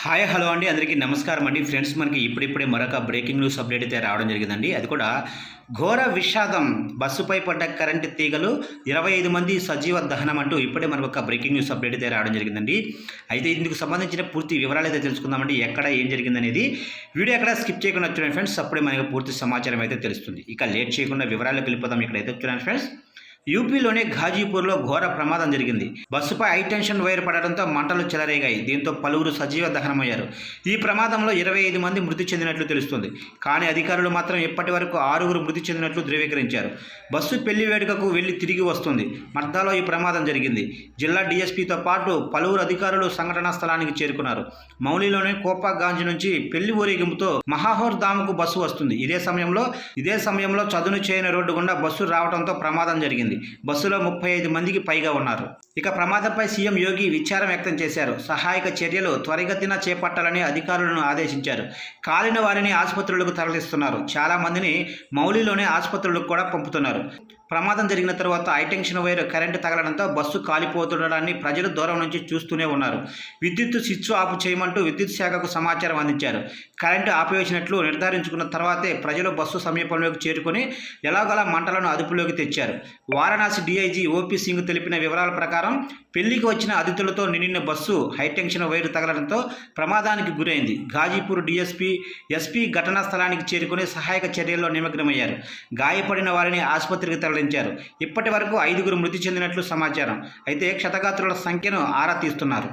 Hi hello అండి, అందరికీ నమస్కారం అండి. ఫ్రెండ్స్, మనకి ఇప్పుడిప్పుడే మరొక బ్రేకింగ్ న్యూస్ అప్డేట్ అయితే రావడం జరిగిందండి. అది కూడా ఘోర విషాదం, బస్సుపై పడ్డ కరెంటు తీగలు 25 మంది సజీవ దహనం అంటూ ఇప్పుడే మనకు ఒక బ్రేకింగ్ న్యూస్ అప్డేట్ అయితే రావడం జరిగిందండి. అయితే ఇందుకు సంబంధించిన పూర్తి వివరాలు అయితే తెలుసుకుందామండి. ఎక్కడ ఏం జరిగిందనేది వీడియో ఎక్కడ స్కిప్ చేయకుండా చూడండి ఫ్రెండ్స్. అప్పుడే మనకు పూర్తి సమాచారం అయితే తెలుస్తుంది. ఇక లేట్ చేయకుండా వివరాలకు వెళ్ళిపోదాం. ఇక్కడైతే చూడండి ఫ్రెండ్స్, యూపీలోని ఘాజీపూర్లో ఘోర ప్రమాదం జరిగింది. బస్సుపై హైటెన్షన్ వైర్ పడడంతో మంటలు చెలరేగాయి. దీంతో పలువురు సజీవ దహనమయ్యారు. ఈ ప్రమాదంలో 25 మంది మృతి చెందినట్లు తెలుస్తుంది. కానీ అధికారులు మాత్రం ఇప్పటి వరకు 6 మృతి చెందినట్లు ధృవీకరించారు. బస్సు పెళ్లి వేడుకకు వెళ్లి తిరిగి వస్తుంది. మర్దాలో ఈ ప్రమాదం జరిగింది. జిల్లా డీఎస్పీతో పాటు పలువురు అధికారులు సంఘటనా స్థలానికి చేరుకున్నారు. మౌలిలోని కోపాగాంజ్ నుంచి పెళ్లి ఊరేగింపుతో మహాహోర్ ధామ్కు బస్సు వస్తుంది. ఇదే సమయంలో చదును చేయని రోడ్డు గుండా బస్సు రావడంతో ప్రమాదం జరిగింది. బస్సులో 35 మందికి పైగా ఉన్నారు. ఇక ప్రమాదంపై సీఎం యోగి విచారం వ్యక్తం చేశారు. సహాయక చర్యలు త్వరితగతిన చేపట్టాలని అధికారులను ఆదేశించారు. కాలిన వారిని ఆసుపత్రులకు తరలిస్తున్నారు. చాలా మందిని మౌలిలోనే ఆసుపత్రులకు కూడా పంపుతున్నారు. ప్రమాదం జరిగిన తర్వాత హైటెన్షన్ వైర్ కరెంటు తగలడంతో బస్సు కాలిపోతుండడాన్ని ప్రజలు దూరం నుంచి చూస్తూనే ఉన్నారు. విద్యుత్ స్విచ్ ఆఫ్ చేయమంటూ విద్యుత్ శాఖకు సమాచారం అందించారు. కరెంటు ఆపివేసినట్లు నిర్ధారించుకున్న తర్వాతే ప్రజలు బస్సు సమీపంలోకి చేరుకొని ఎలాగోలా మంటలను అదుపులోకి తెచ్చారు. వారణాసి డీఐజీ ఓపీ సింగ్ తెలిపిన వివరాల ప్రకారం పెళ్లికి వచ్చిన అతిథులతో నిండిన బస్సు హైటెన్షన్ వైర్ తగలడంతో ప్రమాదానికి గురైంది. ఘాజీపూర్ డీఎస్పీ ఎస్పీ ఘటనా స్థలానికి చేరుకుని సహాయక చర్యల్లో నిమగ్నమయ్యారు. గాయపడిన వారిని ఆసుపత్రికి తరలించారు. ఇప్పటి వరకు 5 మృతి చెందినట్లు సమాచారం. అయితే క్షతగాత్రుల సంఖ్యను ఆరా తీస్తున్నారు.